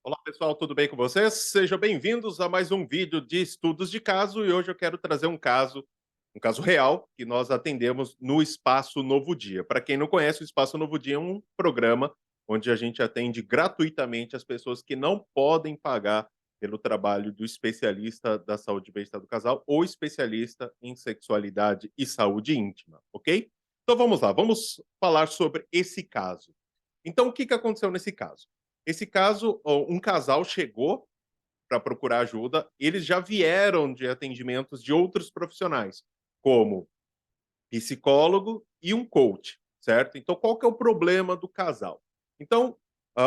Olá pessoal, tudo bem com vocês? Sejam bem-vindos a mais um vídeo de estudos de caso e hoje eu quero trazer um caso real que nós atendemos no Espaço Novo Dia. Para quem não conhece, o Espaço Novo Dia é um programa onde a gente atende gratuitamente as pessoas que não podem pagar pelo trabalho do especialista da saúde e bem-estar do casal ou especialista em sexualidade e saúde íntima, ok? Então vamos lá, vamos falar sobre esse caso. Então, o que aconteceu nesse caso? Esse caso, um casal chegou para procurar ajuda, eles já vieram de atendimentos de outros profissionais, como psicólogo e um coach, certo? Então, qual que é o problema do casal? Então,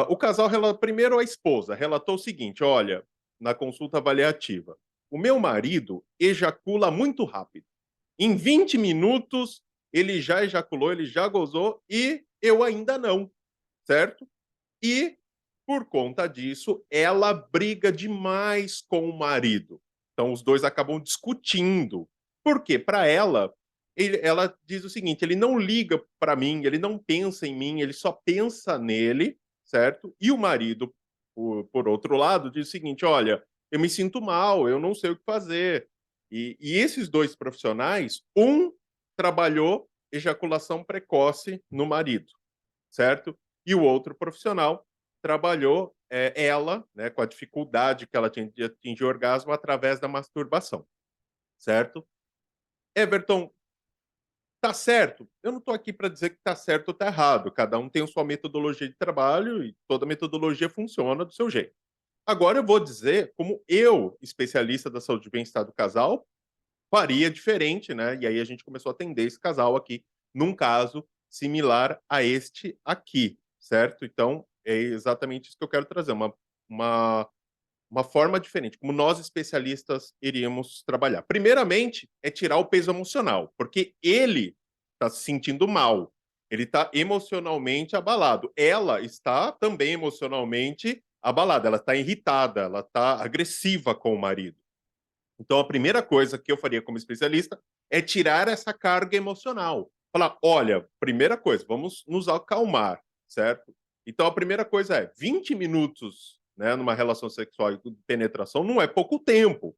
o casal, primeiro a esposa, relatou o seguinte: olha, na consulta avaliativa, o meu marido ejacula muito rápido. Em 20 minutos, ele já ejaculou, ele já gozou e eu ainda não, certo? E, por conta disso, ela briga demais com o marido. Então, os dois acabam discutindo. Por quê? Para ela, ela diz o seguinte: ele não liga para mim, ele não pensa em mim, ele só pensa nele, certo? E o marido, por outro lado, diz o seguinte: olha, eu me sinto mal, eu não sei o que fazer. E esses dois profissionais, um trabalhou ejaculação precoce no marido, certo? E o outro profissional trabalhou ela, né, com a dificuldade que ela tinha de atingir o orgasmo através da masturbação, certo? Everton, tá certo? Eu não estou aqui para dizer que tá certo ou tá errado. Cada um tem a sua metodologia de trabalho e toda metodologia funciona do seu jeito. Agora eu vou dizer como eu, especialista da saúde e bem-estar do casal, faria diferente, né? E aí a gente começou a atender esse casal aqui num caso similar a este aqui, certo? Então, é exatamente isso que eu quero trazer, uma, uma forma diferente, como nós especialistas iríamos trabalhar. Primeiramente, é tirar o peso emocional, porque ele está se sentindo mal, ele está emocionalmente abalado. Ela está também emocionalmente abalada, ela está irritada, ela está agressiva com o marido. Então, a primeira coisa que eu faria como especialista é tirar essa carga emocional. Falar, olha, primeira coisa, vamos nos acalmar, certo? Então, a primeira coisa é 20 minutos, né, numa relação sexual e de penetração não é pouco tempo.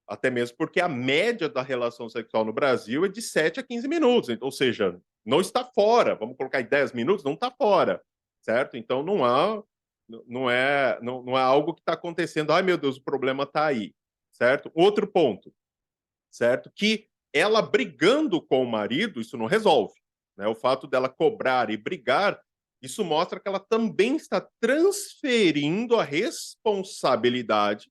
Até mesmo porque a média da relação sexual no Brasil é de 7 a 15 minutos. Então, ou seja, não está fora. Vamos colocar em 10 minutos, não está fora, certo? Então, não é algo que está acontecendo. Ai, meu Deus, o problema está aí, certo? Outro ponto, certo? Que ela brigando com o marido, isso não resolve, né? O fato dela cobrar e brigar, isso mostra que ela também está transferindo a responsabilidade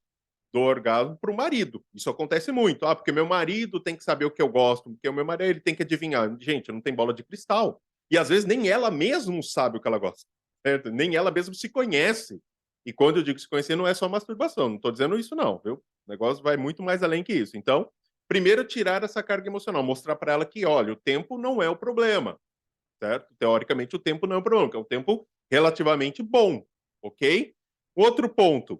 do orgasmo para o marido. Isso acontece muito. Ah, porque meu marido tem que saber o que eu gosto, porque o meu marido ele tem que adivinhar. Gente, não tem bola de cristal. E às vezes nem ela mesma sabe o que ela gosta. Certo? Nem ela mesma se conhece. E quando eu digo se conhecer, não é só masturbação. Não estou dizendo isso, não, viu? O negócio vai muito mais além que isso. Então, primeiro, tirar essa carga emocional, mostrar para ela que, olha, o tempo não é o problema, certo? Teoricamente, o tempo não é o problema, que é um tempo relativamente bom, ok? Outro ponto,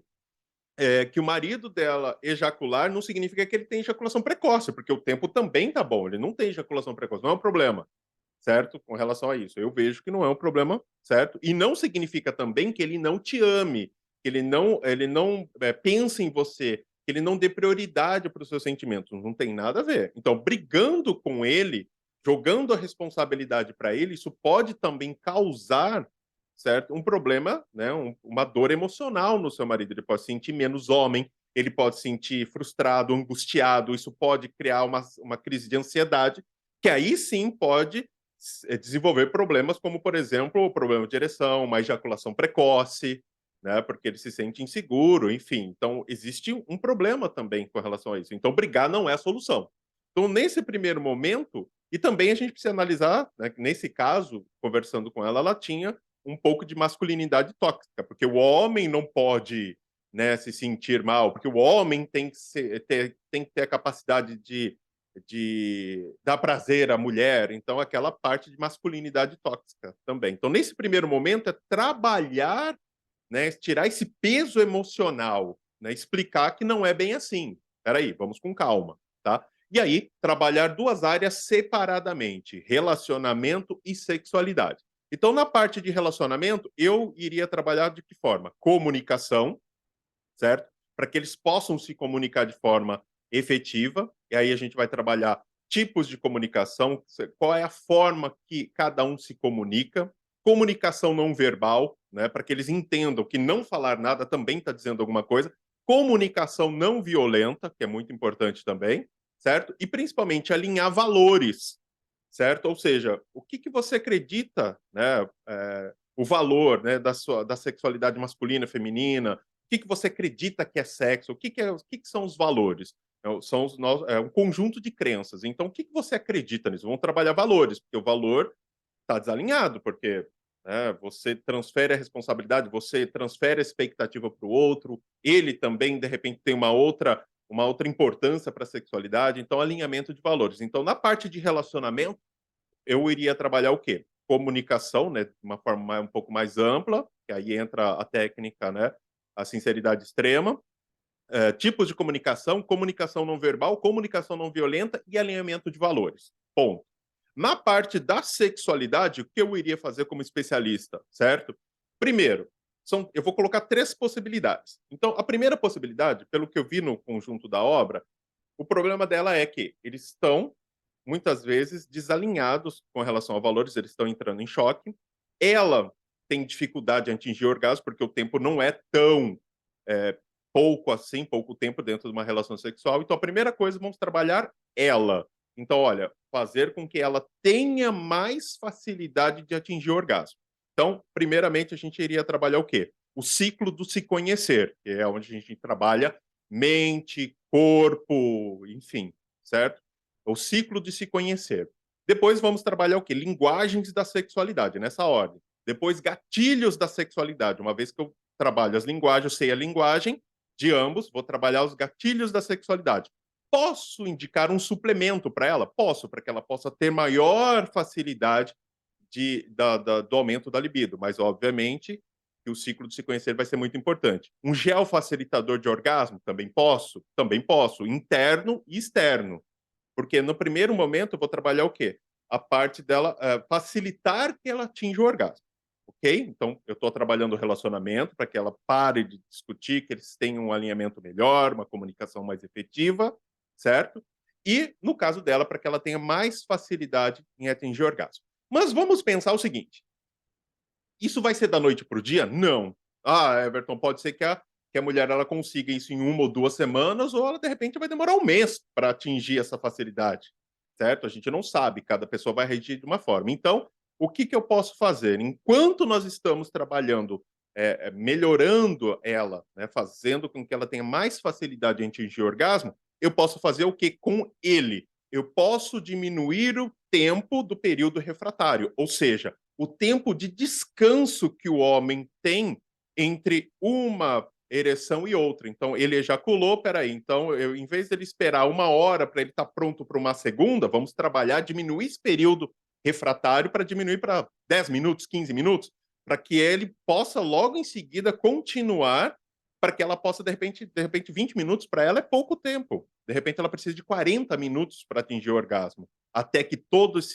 que o marido dela ejacular não significa que ele tem ejaculação precoce, porque o tempo também tá bom, ele não tem ejaculação precoce, não é um problema, certo? Com relação a isso. Eu vejo que não é um problema, certo? E não significa também que ele não te ame, que ele não pense em você, que ele não dê prioridade para os seus sentimentos. Não tem nada a ver. Então, brigando com ele, jogando a responsabilidade para ele, isso pode também causar, certo? Um problema, né? Uma dor emocional no seu marido. Ele pode se sentir menos homem, ele pode se sentir frustrado, angustiado. Isso pode criar uma crise de ansiedade, que aí sim pode desenvolver problemas como, por exemplo, o problema de ereção, uma ejaculação precoce, né? Porque ele se sente inseguro, enfim. Então, existe um problema também com relação a isso. Então, brigar não é a solução. Então, nesse primeiro momento, e também a gente precisa analisar, né, nesse caso, conversando com ela, ela tinha um pouco de masculinidade tóxica, porque o homem não pode, né, se sentir mal, porque o homem tem que ter a capacidade de dar prazer à mulher, então aquela parte de masculinidade tóxica também. Então, nesse primeiro momento, é trabalhar, né, tirar esse peso emocional, né, explicar que não é bem assim. Espera aí, vamos com calma, tá? E aí, trabalhar duas áreas separadamente, relacionamento e sexualidade. Então, na parte de relacionamento, eu iria trabalhar de que forma? Comunicação, certo? Para que eles possam se comunicar de forma efetiva, e aí a gente vai trabalhar tipos de comunicação, qual é a forma que cada um se comunica, comunicação não verbal, né, para que eles entendam que não falar nada também está dizendo alguma coisa, comunicação não violenta, que é muito importante também, certo? E principalmente alinhar valores, certo? Ou seja, o que, que você acredita, né, o valor, né, da sexualidade masculina, feminina, o que, que você acredita que é sexo, o que, que são os valores? São um conjunto de crenças. Então, o que, que você acredita nisso? Vamos trabalhar valores, porque o valor está desalinhado, porque né, você transfere a responsabilidade, você transfere a expectativa para o outro, ele também, de repente, tem uma outra importância para a sexualidade, então alinhamento de valores. Então, na parte de relacionamento, eu iria trabalhar o quê? Comunicação, né, de uma forma um pouco mais ampla, que aí entra a técnica, né, a sinceridade extrema, tipos de comunicação, comunicação não verbal, comunicação não violenta e alinhamento de valores. Ponto. Na parte da sexualidade, o que eu iria fazer como especialista, certo? Primeiro, eu vou colocar 3 possibilidades. Então, a primeira possibilidade, pelo que eu vi no conjunto da obra, o problema dela é que eles estão, muitas vezes, desalinhados com relação a valores, eles estão entrando em choque. Ela tem dificuldade em atingir o orgasmo, porque o tempo não é tão é, pouco assim, pouco tempo dentro de uma relação sexual. Então, a primeira coisa, vamos trabalhar ela. Então, olha, fazer com que ela tenha mais facilidade de atingir o orgasmo. Então, primeiramente, a gente iria trabalhar o quê? O ciclo do se conhecer, que é onde a gente trabalha mente, corpo, enfim, certo? O ciclo de se conhecer. Depois vamos trabalhar o quê? Linguagens da sexualidade, nessa ordem. Depois, gatilhos da sexualidade. Uma vez que eu trabalho as linguagens, eu sei a linguagem de ambos, vou trabalhar os gatilhos da sexualidade. Posso indicar um suplemento para ela? Posso, para que ela possa ter maior facilidade do aumento da libido, mas obviamente que o ciclo de se conhecer vai ser muito importante. Um gel facilitador de orgasmo? Também posso? Também posso. Interno e externo. Porque no primeiro momento eu vou trabalhar o quê? A parte dela facilitar que ela atinja o orgasmo. Ok? Então, eu estou trabalhando o relacionamento para que ela pare de discutir, que eles tenham um alinhamento melhor, uma comunicação mais efetiva, certo? E, no caso dela, para que ela tenha mais facilidade em atingir o orgasmo. Mas vamos pensar o seguinte: isso vai ser da noite para o dia? Não. Ah, Everton, pode ser que a mulher ela consiga isso em 1 ou 2 semanas, ou ela, de repente, vai demorar 1 mês para atingir essa facilidade, certo? A gente não sabe, cada pessoa vai reagir de uma forma. Então, o que, que eu posso fazer? Enquanto nós estamos trabalhando, melhorando ela, né, fazendo com que ela tenha mais facilidade em atingir o orgasmo, eu posso fazer o que com ele? Eu posso diminuir o tempo do período refratário, ou seja, o tempo de descanso que o homem tem entre uma ereção e outra. Então, ele ejaculou, peraí, então, em vez de ele esperar 1 hora para ele estar pronto para uma segunda, vamos trabalhar, diminuir esse período refratário para diminuir para 10 minutos, 15 minutos, para que ele possa logo em seguida continuar, para que ela possa, de repente 20 minutos para ela é pouco tempo. De repente ela precisa de 40 minutos para atingir o orgasmo, até que todos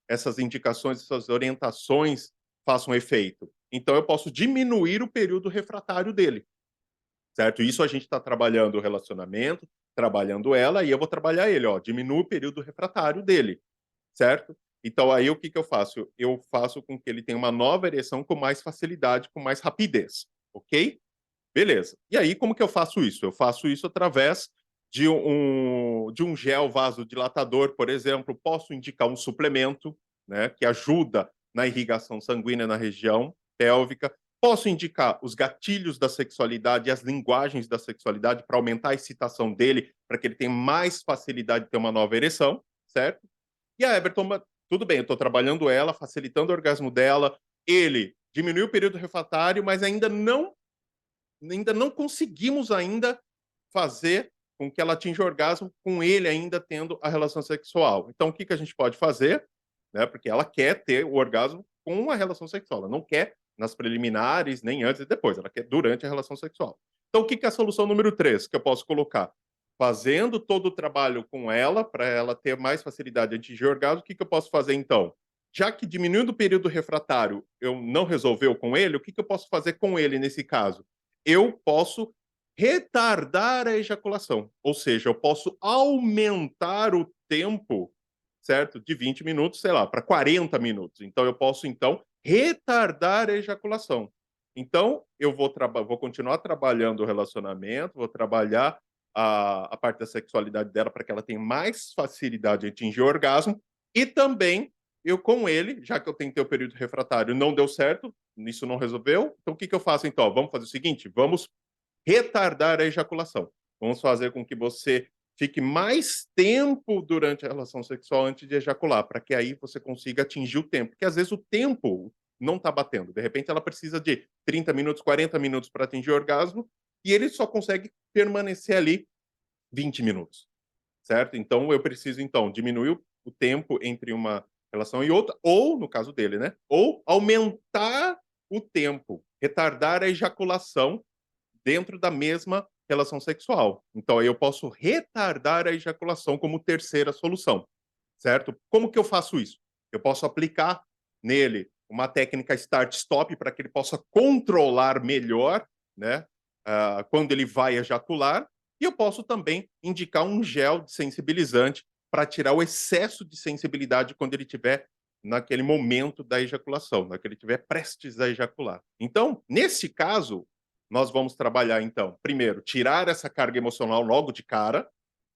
essas indicações, essas orientações façam efeito. Então eu posso diminuir o período refratário dele, certo? Isso a gente está trabalhando o relacionamento, trabalhando ela, e eu vou trabalhar ele, ó, diminui o período refratário dele, certo? Então aí o que, que eu faço? Eu faço com que ele tenha uma nova ereção com mais facilidade, com mais rapidez, ok? Beleza. E aí, como que eu faço isso? Eu faço isso através de um gel vasodilatador, por exemplo. Posso indicar um suplemento, né, que ajuda na irrigação sanguínea na região pélvica. Posso indicar os gatilhos da sexualidade e as linguagens da sexualidade para aumentar a excitação dele, para que ele tenha mais facilidade de ter uma nova ereção, certo? E a Everton, tudo bem, eu estou trabalhando ela, facilitando o orgasmo dela. Ele diminuiu o período refratário, mas ainda não conseguimos ainda fazer com que ela atinja o orgasmo com ele ainda tendo a relação sexual. Então, o que, que a gente pode fazer? Né? Porque ela quer ter o orgasmo com a relação sexual. Ela não quer nas preliminares, nem antes e depois. Ela quer durante a relação sexual. Então, o que, que é a solução número 3 que eu posso colocar? Fazendo todo o trabalho com ela, para ela ter mais facilidade de atingir o orgasmo, o que, que eu posso fazer então? Já que diminuindo o período refratário eu não resolveu com ele, o que, que eu posso fazer com ele nesse caso? Eu posso retardar a ejaculação, ou seja, eu posso aumentar o tempo, certo, de 20 minutos, sei lá, para 40 minutos. Então eu posso, então, retardar a ejaculação. Então eu vou continuar trabalhando o relacionamento, vou trabalhar a parte da sexualidade dela para que ela tenha mais facilidade de atingir o orgasmo, e também eu com ele, já que eu tentei o período refratário, não deu certo, isso não resolveu, então o que eu faço então? Vamos fazer o seguinte, vamos retardar a ejaculação. Vamos fazer com que você fique mais tempo durante a relação sexual antes de ejacular, para que aí você consiga atingir o tempo. Porque às vezes o tempo não está batendo. De repente ela precisa de 30 minutos, 40 minutos para atingir o orgasmo, e ele só consegue permanecer ali 20 minutos, certo? Então eu preciso então diminuir o tempo entre uma relação e outra, ou no caso dele, né? Ou aumentar o tempo, retardar a ejaculação dentro da mesma relação sexual. Então, aí eu posso retardar a ejaculação como terceira solução, certo? Como que eu faço isso? Eu posso aplicar nele uma técnica start-stop para que ele possa controlar melhor, né, quando ele vai ejacular, e eu posso também indicar um gel sensibilizante para tirar o excesso de sensibilidade quando ele tiver naquele momento da ejaculação, naquele estiver prestes a ejacular. Então, nesse caso, nós vamos trabalhar, então, primeiro, tirar essa carga emocional logo de cara,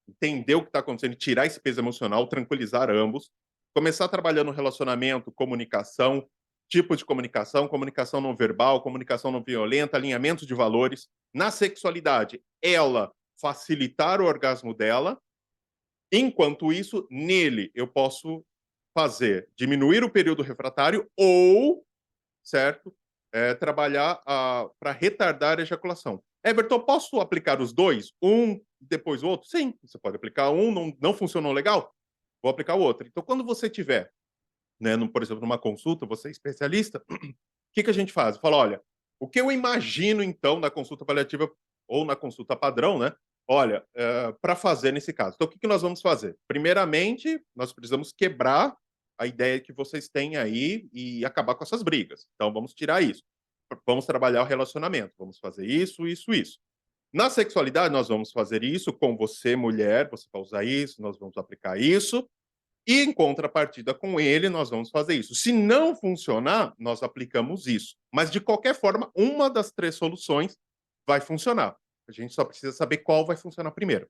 entender o que está acontecendo, tirar esse peso emocional, tranquilizar ambos, começar trabalhando no relacionamento, comunicação, tipo de comunicação, comunicação não verbal, comunicação não violenta, alinhamento de valores. Na sexualidade, ela facilitar o orgasmo dela. Enquanto isso, nele, eu posso fazer diminuir o período refratário ou, certo? Trabalhar para retardar a ejaculação. Everton, posso aplicar os dois? Um depois o outro? Sim, você pode aplicar um, não funcionou legal? Vou aplicar o outro. Então, quando você tiver, né, por exemplo, numa consulta, você é especialista, o que a gente faz? Fala, olha, o que eu imagino, então, na consulta paliativa ou na consulta padrão, né? Olha, para fazer nesse caso. Então, o que nós vamos fazer? Primeiramente, nós precisamos quebrar a ideia que vocês têm aí e acabar com essas brigas. Então, vamos tirar isso. Vamos trabalhar o relacionamento. Vamos fazer isso, isso, isso. Na sexualidade, nós vamos fazer isso com você, mulher, você vai usar isso, nós vamos aplicar isso. E em contrapartida com ele, nós vamos fazer isso. Se não funcionar, nós aplicamos isso. Mas, de qualquer forma, uma das três soluções vai funcionar. A gente só precisa saber qual vai funcionar primeiro.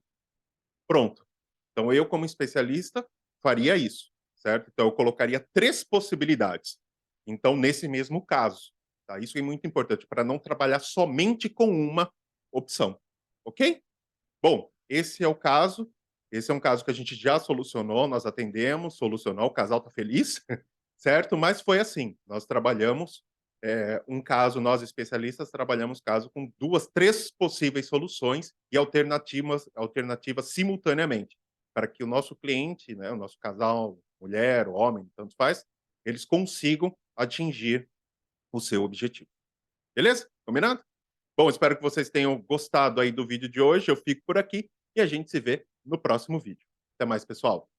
Pronto. Então, eu, como especialista, faria isso, certo? Então, eu colocaria três possibilidades. Então, nesse mesmo caso. Tá? Isso é muito importante, para não trabalhar somente com uma opção. Ok? Bom, esse é o caso. Esse é um caso que a gente já solucionou, nós atendemos, solucionou, o casal está feliz, certo? Mas foi assim, nós trabalhamos um caso, nós especialistas trabalhamos caso com duas, três possíveis soluções e alternativas simultaneamente, para que o nosso cliente, né, o nosso casal, mulher, homem, tanto faz, eles consigam atingir o seu objetivo. Beleza? Combinado? Bom, espero que vocês tenham gostado aí do vídeo de hoje. Eu fico por aqui e a gente se vê no próximo vídeo. Até mais, pessoal.